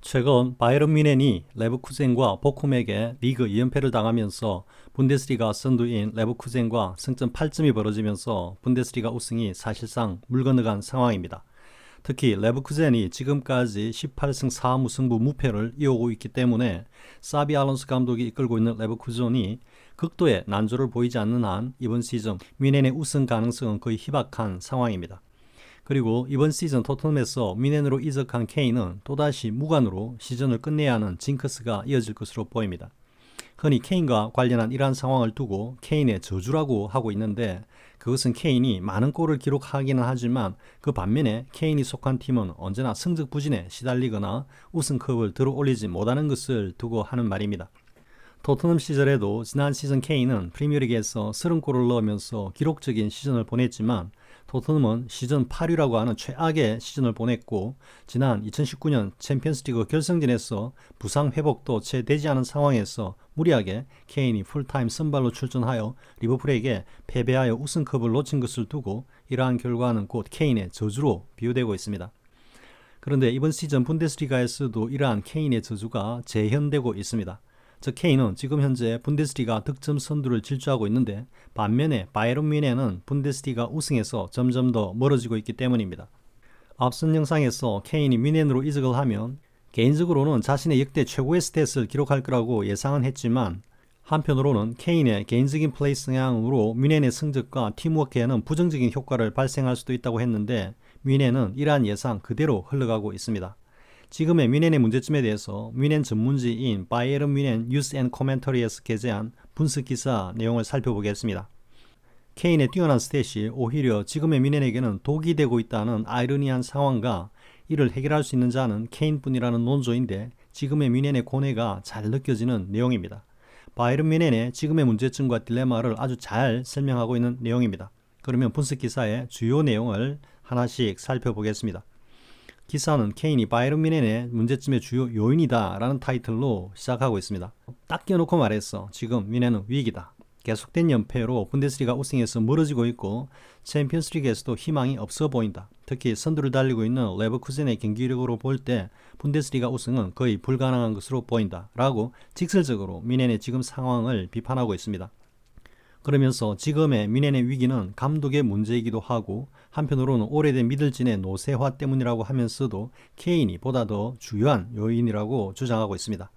최근 바이에른 뮌헨이 레버쿠젠과 보쿰에게 리그 2연패를 당하면서 분데스리가 선두인 레버쿠젠과 승점 8점이 벌어지면서 분데스리가 우승이 사실상 물 건너간 상황입니다. 특히 레버쿠젠이 지금까지 18승 4무승부 무패를 이어오고 있기 때문에 사비 알론소 감독이 이끌고 있는 레버쿠젠이 극도의 난조를 보이지 않는 한 이번 시즌 뮌헨의 우승 가능성은 거의 희박한 상황입니다. 그리고 이번 시즌 토트넘에서 뮌헨으로 이적한 케인은 또다시 무관으로 시즌을 끝내야 하는 징크스가 이어질 것으로 보입니다. 흔히 케인과 관련한 이러한 상황을 두고 케인의 저주라고 하고 있는데, 그것은 케인이 많은 골을 기록하기는 하지만 그 반면에 케인이 속한 팀은 언제나 성적 부진에 시달리거나 우승컵을 들어 올리지 못하는 것을 두고 하는 말입니다. 토트넘 시절에도 지난 시즌 케인은 프리미어리그에서 30골을 넣으면서 기록적인 시즌을 보냈지만 토트넘은 시즌 8위라고 하는 최악의 시즌을 보냈고, 지난 2019년 챔피언스리그 결승전에서 부상 회복도 채 되지 않은 상황에서 무리하게 케인이 풀타임 선발로 출전하여 리버풀에게 패배하여 우승컵을 놓친 것을 두고 이러한 결과는 곧 케인의 저주로 비유되고 있습니다. 그런데 이번 시즌 분데스리가에서도 이러한 케인의 저주가 재현되고 있습니다. 즉 케인은 지금 현재 분데스리가 득점 선두를 질주하고 있는데, 반면에 바이에른 뮌헨은 분데스리가 우승에서 점점 더 멀어지고 있기 때문입니다. 앞선 영상에서 케인이 뮌헨으로 이적을 하면 개인적으로는 자신의 역대 최고의 스탯을 기록할 거라고 예상은 했지만, 한편으로는 케인의 개인적인 플레이 성향으로 뮌헨의 성적과 팀워크에는 부정적인 효과를 발생할 수도 있다고 했는데, 뮌헨은 이러한 예상 그대로 흘러가고 있습니다. 지금의 뮌헨의 문제점에 대해서 뮌헨 전문지인 바이에른 뮌헨 뉴스 앤 코멘터리에서 게재한 분석 기사 내용을 살펴보겠습니다. 케인의 뛰어난 스탯이 오히려 지금의 뮌헨에게는 독이 되고 있다는 아이러니한 상황과 이를 해결할 수 있는 자는 케인뿐이라는 논조인데, 지금의 뮌헨의 고뇌가 잘 느껴지는 내용입니다. 바이에른 뮌헨의 지금의 문제점과 딜레마를 아주 잘 설명하고 있는 내용입니다. 그러면 분석 기사의 주요 내용을 하나씩 살펴보겠습니다. 기사는 케인이 바이에른 뮌헨의 문제점의 주요 요인이다 라는 타이틀로 시작하고 있습니다. 딱 껴놓고 말해서 지금 뮌헨은 위기다. 계속된 연패로 분데스리가 우승에서 멀어지고 있고 챔피언스리그에서도 희망이 없어 보인다. 특히 선두를 달리고 있는 레버쿠젠의 경기력으로 볼 때 분데스리가 우승은 거의 불가능한 것으로 보인다 라고 직설적으로 뮌헨의 지금 상황을 비판하고 있습니다. 그러면서 지금의 뮌헨의 위기는 감독의 문제이기도 하고, 한편으로는 오래된 미들진의 노쇠화 때문이라고 하면서도 케인이 보다 더 주요한 요인이라고 주장하고 있습니다.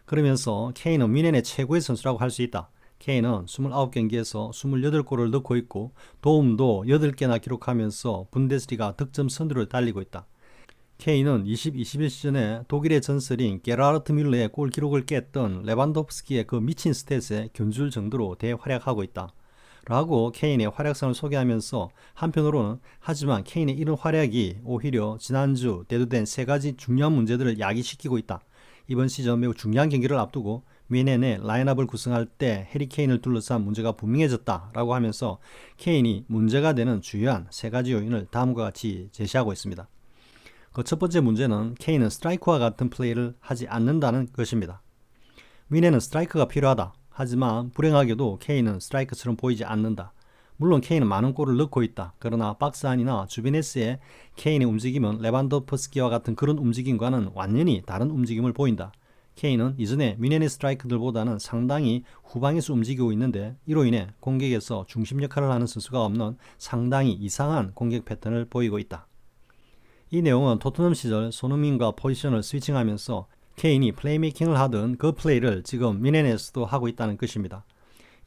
그러면서 케인은 뮌헨의 최고의 선수라고 할 수 있다. 케인은 29경기에서 28골을 넣고 있고 도움도 8개나 기록하면서 분데스리가 득점 선두를 달리고 있다. 케인은 20-21 시즌에 독일의 전설인 게라르트 뮬러의 골 기록을 깼던 레반도프스키의 그 미친 스탯에 견줄 정도로 대활약하고 있다 라고 케인의 활약상을 소개하면서, 한편으로는 하지만 케인의 이런 활약이 오히려 지난주 대두된 세 가지 중요한 문제들을 야기시키고 있다. 이번 시즌 매우 중요한 경기를 앞두고 뮌헨의 라인업을 구성할 때 해리 케인을 둘러싼 문제가 분명해졌다 라고 하면서 케인이 문제가 되는 주요한 세 가지 요인을 다음과 같이 제시하고 있습니다. 그 첫 번째 문제는 케인은 스트라이크와 같은 플레이를 하지 않는다는 것입니다. 뮌헨은 스트라이크가 필요하다. 하지만 불행하게도 케인은 스트라이크처럼 보이지 않는다. 물론 케인은 많은 골을 넣고 있다. 그러나 박스 안이나 주변에서의 케인의 움직임은 레반도프스키와 같은 그런 움직임과는 완전히 다른 움직임을 보인다. 케인은 이전에 뮌헨의 스트라이크들보다는 상당히 후방에서 움직이고 있는데, 이로 인해 공격에서 중심 역할을 하는 선수가 없는 상당히 이상한 공격 패턴을 보이고 있다. 이 내용은 토트넘 시절 손흥민과 포지션을 스위칭하면서 케인이 플레이메이킹을 하던 그 플레이를 지금 뮌헨에서도 하고 있다는 것입니다.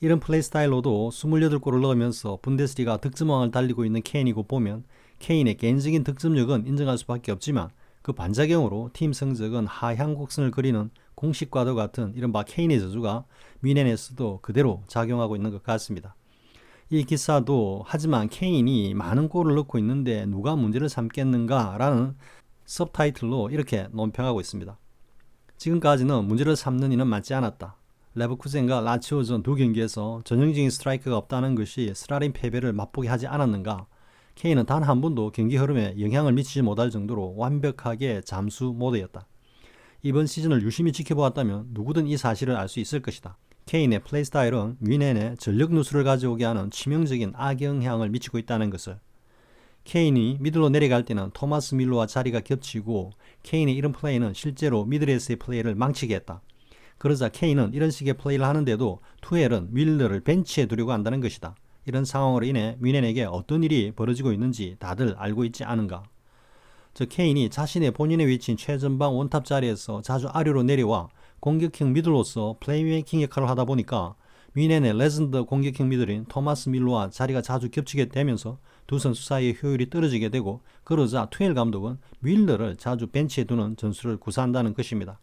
이런 플레이 스타일로도 28골을 넣으면서 분데스리가 득점왕을 달리고 있는 케인이고 보면 케인의 개인적인 득점력은 인정할 수밖에 없지만, 그 반작용으로 팀 성적은 하향 곡선을 그리는 공식과도 같은 이른바 케인의 저주가 뮌헨에서도 그대로 작용하고 있는 것 같습니다. 이 기사도 하지만 케인이 많은 골을 넣고 있는데 누가 문제를 삼겠는가 라는 서브타이틀로 이렇게 논평하고 있습니다. 지금까지는 문제를 삼는 이는 많지 않았다. 레버쿠젠과 라치오전 두 경기에서 전형적인 스트라이크가 없다는 것이 쓰라린 패배를 맛보게 하지 않았는가. 케인은 단 한 번도 경기 흐름에 영향을 미치지 못할 정도로 완벽하게 잠수 모드였다. 이번 시즌을 유심히 지켜보았다면 누구든 이 사실을 알 수 있을 것이다. 케인의 플레이 스타일은 뮌헨의 전력 누수를 가져오게 하는 치명적인 악영향을 미치고 있다는 것을. 케인이 미들로 내려갈 때는 토마스 밀러와 자리가 겹치고 케인의 이런 플레이는 실제로 미들에서의 플레이를 망치게 했다. 그러자 케인은 이런 식의 플레이를 하는데도 투헬은 밀러를 벤치에 두려고 한다는 것이다. 이런 상황으로 인해 뮌헨에게 어떤 일이 벌어지고 있는지 다들 알고 있지 않은가. 즉 케인이 자신의 본인의 위치인 최전방 원탑 자리에서 자주 아래로 내려와 공격형 미들로서 플레이메이킹 역할을 하다 보니까 뮌헨의 레전드 공격형 미들인 토마스 밀러와 자리가 자주 겹치게 되면서 두 선수 사이의 효율이 떨어지게 되고, 그러자 투헬 감독은 밀러를 자주 벤치에 두는 전술을 구사한다는 것입니다.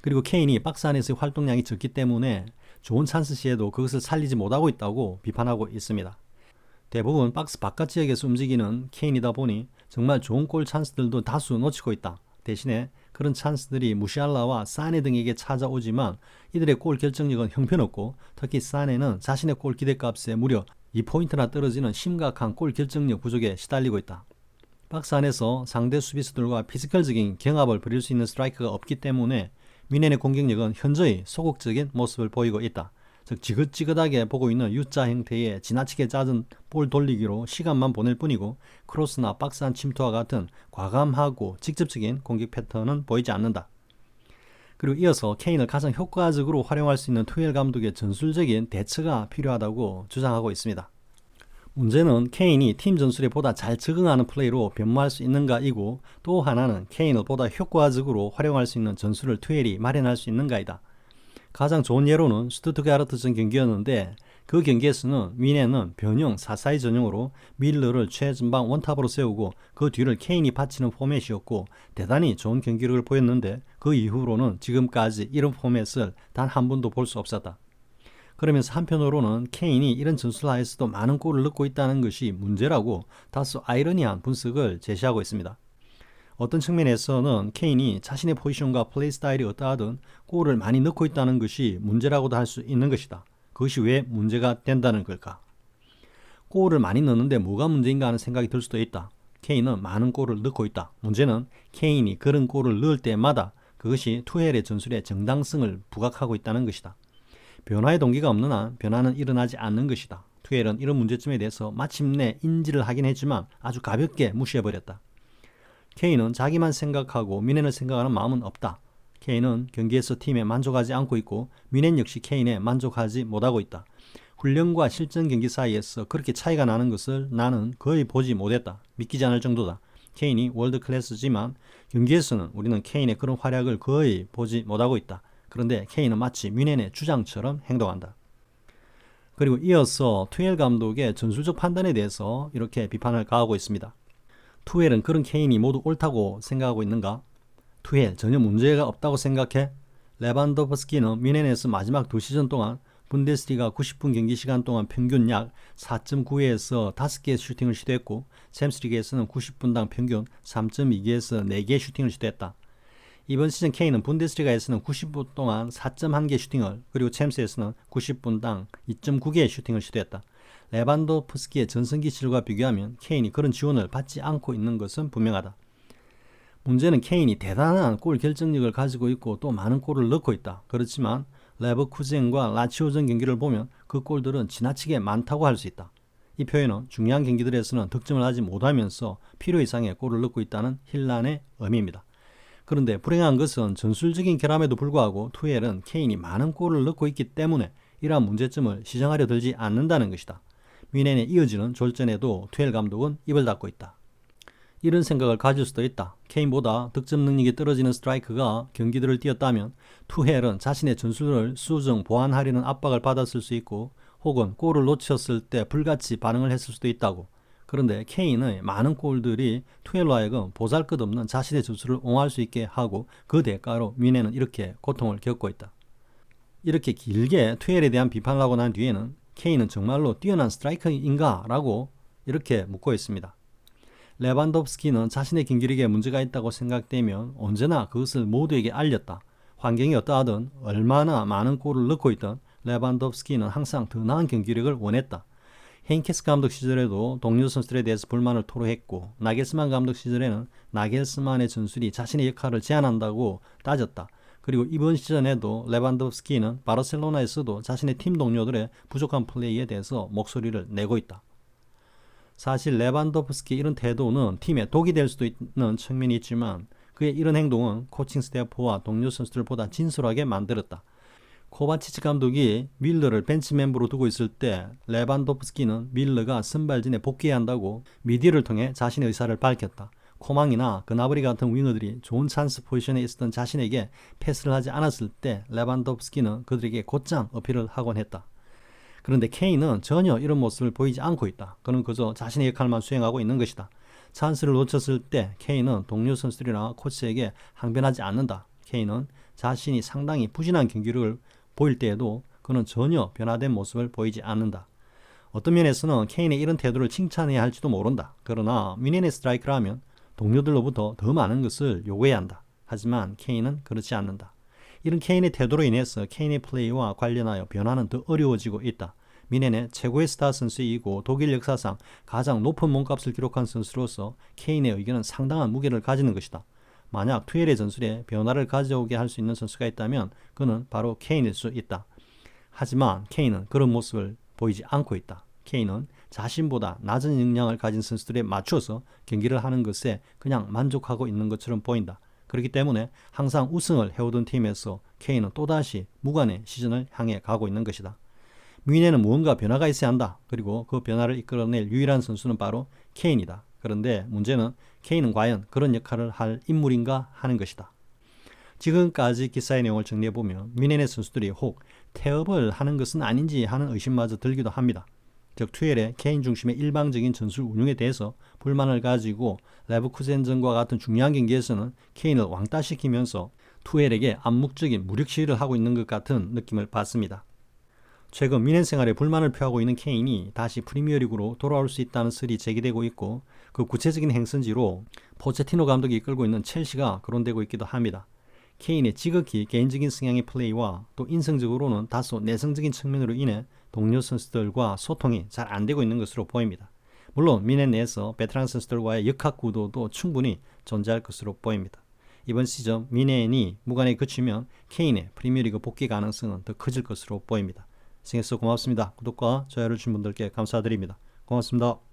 그리고 케인이 박스 안에서의 활동량이 적기 때문에 좋은 찬스 시에도 그것을 살리지 못하고 있다고 비판하고 있습니다. 대부분 박스 바깥 지역에서 움직이는 케인이다 보니 정말 좋은 골 찬스들도 다수 놓치고 있다. 대신에 그런 찬스들이 무시알라와 사네 등에게 찾아오지만 이들의 골 결정력은 형편없고, 특히 사네는 자신의 골 기대값에 무려 2포인트나 떨어지는 심각한 골 결정력 부족에 시달리고 있다. 박스 안에서 상대 수비수들과 피지컬적인 경합을 벌일 수 있는 스트라이커가 없기 때문에 뮌헨의 공격력은 현저히 소극적인 모습을 보이고 있다. 즉 지긋지긋하게 보고 있는 U자 형태의 지나치게 잦은 볼 돌리기로 시간만 보낼 뿐이고, 크로스나 박스 안 침투와 같은 과감하고 직접적인 공격 패턴은 보이지 않는다. 그리고 이어서 케인을 가장 효과적으로 활용할 수 있는 투헬 감독의 전술적인 대처가 필요하다고 주장하고 있습니다. 문제는 케인이 팀 전술에 보다 잘 적응하는 플레이로 변모할 수 있는가이고, 또 하나는 케인을 보다 효과적으로 활용할 수 있는 전술을 투헬이 마련할 수 있는가이다. 가장 좋은 예로는 슈투트가르트전 경기였는데, 그 경기에서는 뮌헨은 변형 4-4-2 전형으로 밀러를 최전방 원탑으로 세우고 그 뒤를 케인이 받치는 포맷이었고 대단히 좋은 경기력을 보였는데, 그 이후로는 지금까지 이런 포맷을 단 한 번도 볼 수 없었다. 그러면서 한편으로는 케인이 이런 전술 하에서도 많은 골을 넣고 있다는 것이 문제라고 다소 아이러니한 분석을 제시하고 있습니다. 어떤 측면에서는 케인이 자신의 포지션과 플레이 스타일이 어떠하든 골을 많이 넣고 있다는 것이 문제라고도 할 수 있는 것이다. 그것이 왜 문제가 된다는 걸까? 골을 많이 넣는데 뭐가 문제인가 하는 생각이 들 수도 있다. 케인은 많은 골을 넣고 있다. 문제는 케인이 그런 골을 넣을 때마다 그것이 투헬의 전술의 정당성을 부각하고 있다는 것이다. 변화의 동기가 없는 한 변화는 일어나지 않는 것이다. 투헬은 이런 문제점에 대해서 마침내 인지를 하긴 했지만 아주 가볍게 무시해버렸다. 케인은 자기만 생각하고 뮌헨을 생각하는 마음은 없다. 케인은 경기에서 팀에 만족하지 않고 있고 뮌헨 역시 케인에 만족하지 못하고 있다. 훈련과 실전 경기 사이에서 그렇게 차이가 나는 것을 나는 거의 보지 못했다. 믿기지 않을 정도다. 케인이 월드 클래스지만 경기에서는 우리는 케인의 그런 활약을 거의 보지 못하고 있다. 그런데 케인은 마치 뮌헨의 주장처럼 행동한다. 그리고 이어서 투헬 감독의 전술적 판단에 대해서 이렇게 비판을 가하고 있습니다. 투헬은 그런 케인이 모두 옳다고 생각하고 있는가? 투헬 전혀 문제가 없다고 생각해? 레반도프스키는 뮌헨에서 마지막 2시즌 동안 분데스리가 90분 경기 시간 동안 평균 약 4.9개에서 5개의 슈팅을 시도했고, 챔스리그에서는 90분당 평균 3.2개에서 4개의 슈팅을 시도했다. 이번 시즌 케인은 분데스리가에서는 90분 동안 4.1개 슈팅을, 그리고 챔스에서는 90분당 2.9개의 슈팅을 시도했다. 레반도프스키의 전성기 시절과 비교하면 케인이 그런 지원을 받지 않고 있는 것은 분명하다. 문제는 케인이 대단한 골 결정력을 가지고 있고 또 많은 골을 넣고 있다. 그렇지만 레버쿠젠과 라치오전 경기를 보면 그 골들은 지나치게 많다고 할 수 있다. 이 표현은 중요한 경기들에서는 득점을 하지 못하면서 필요 이상의 골을 넣고 있다는 힐난의 의미입니다. 그런데 불행한 것은 전술적인 결함에도 불구하고 투헬은 케인이 많은 골을 넣고 있기 때문에 이러한 문제점을 시정하려 들지 않는다는 것이다. 뮌헨에 이어지는 졸전에도 투헬 감독은 입을 닫고 있다. 이런 생각을 가질 수도 있다. 케인보다 득점 능력이 떨어지는 스트라이커가 경기들을 뛰었다면 투헬은 자신의 전술을 수정 보완하려는 압박을 받았을 수 있고, 혹은 골을 놓쳤을 때 불같이 반응을 했을 수도 있다고. 그런데 케인의 많은 골들이 투헬로 하여금 보잘것없는 자신의 전술을 옹호할 수 있게 하고, 그 대가로 뮌헨은 이렇게 고통을 겪고 있다. 이렇게 길게 투헬에 대한 비판을 하고 난 뒤에는 케인은 정말로 뛰어난 스트라이커인가? 라고 이렇게 묻고 있습니다. 레반도프스키는 자신의 경기력에 문제가 있다고 생각되면 언제나 그것을 모두에게 알렸다. 환경이 어떠하든 얼마나 많은 골을 넣고 있든 레반도프스키는 항상 더 나은 경기력을 원했다. 헤인케스 감독 시절에도 동료 선수들에 대해서 불만을 토로했고, 나겔스만 감독 시절에는 나겔스만의 전술이 자신의 역할을 제한한다고 따졌다. 그리고 이번 시즌에도 레반도프스키는 바르셀로나에서도 자신의 팀 동료들의 부족한 플레이에 대해서 목소리를 내고 있다. 사실 레반도프스키 이런 태도는 팀에 독이 될 수도 있는 측면이 있지만 그의 이런 행동은 코칭 스태프와 동료 선수들보다 진솔하게 만들었다. 코바치치 감독이 밀러를 벤치 멤버로 두고 있을 때 레반도프스키는 밀러가 선발진에 복귀해야 한다고 미디어를 통해 자신의 의사를 밝혔다. 코망이나 그나브리 같은 윙어들이 좋은 찬스 포지션에 있었던 자신에게 패스를 하지 않았을 때 레반도프스키는 그들에게 곧장 어필을 하곤 했다. 그런데 케인은 전혀 이런 모습을 보이지 않고 있다. 그는 그저 자신의 역할만 수행하고 있는 것이다. 찬스를 놓쳤을 때 케인은 동료 선수들이나 코치에게 항변하지 않는다. 케인은 자신이 상당히 부진한 경기력을 보일 때에도 그는 전혀 변화된 모습을 보이지 않는다. 어떤 면에서는 케인의 이런 태도를 칭찬해야 할지도 모른다. 그러나 미네네 스트라이크라면 동료들로부터 더 많은 것을 요구해야 한다. 하지만 케인은 그렇지 않는다. 이런 케인의 태도로 인해서 케인의 플레이와 관련하여 변화는 더 어려워지고 있다. 미넨의 최고의 스타 선수이고 독일 역사상 가장 높은 몸값을 기록한 선수로서 케인의 의견은 상당한 무게를 가지는 것이다. 만약 투엘의 전술에 변화를 가져오게 할 수 있는 선수가 있다면 그는 바로 케인일 수 있다. 하지만 케인은 그런 모습을 보이지 않고 있다. 케인은 자신보다 낮은 역량을 가진 선수들에 맞춰서 경기를 하는 것에 그냥 만족하고 있는 것처럼 보인다. 그렇기 때문에 항상 우승을 해오던 팀에서 케인은 또다시 무관의 시즌을 향해 가고 있는 것이다. 뮌헨은 무언가 변화가 있어야 한다. 그리고 그 변화를 이끌어낼 유일한 선수는 바로 케인이다. 그런데 문제는 케인은 과연 그런 역할을 할 인물인가 하는 것이다. 지금까지 기사의 내용을 정리해보면 뮌헨의 선수들이 혹 태업을 하는 것은 아닌지 하는 의심마저 들기도 합니다. 즉 투엘의 케인 중심의 일방적인 전술 운영에 대해서 불만을 가지고 레버쿠젠전과 같은 중요한 경기에서는 케인을 왕따시키면서 투엘에게 암묵적인 무력 시위를 하고 있는 것 같은 느낌을 받습니다. 최근 뮌헨 생활에 불만을 표하고 있는 케인이 다시 프리미어리그로 돌아올 수 있다는 설이 제기되고 있고 그 구체적인 행선지로 포체티노 감독이 이끌고 있는 첼시가 거론되고 있기도 합니다. 케인의 지극히 개인적인 성향의 플레이와 또 인성적으로는 다소 내성적인 측면으로 인해 동료 선수들과 소통이 잘 안되고 있는 것으로 보입니다. 물론 뮌헨 내에서 베테랑 선수들과의 역학 구도도 충분히 존재할 것으로 보입니다. 이번 시즌 뮌헨이 무관에 그치면 케인의 프리미어리그 복귀 가능성은 더 커질 것으로 보입니다. 시청해주셔서 고맙습니다. 구독과 좋아요를 주신 분들께 감사드립니다. 고맙습니다.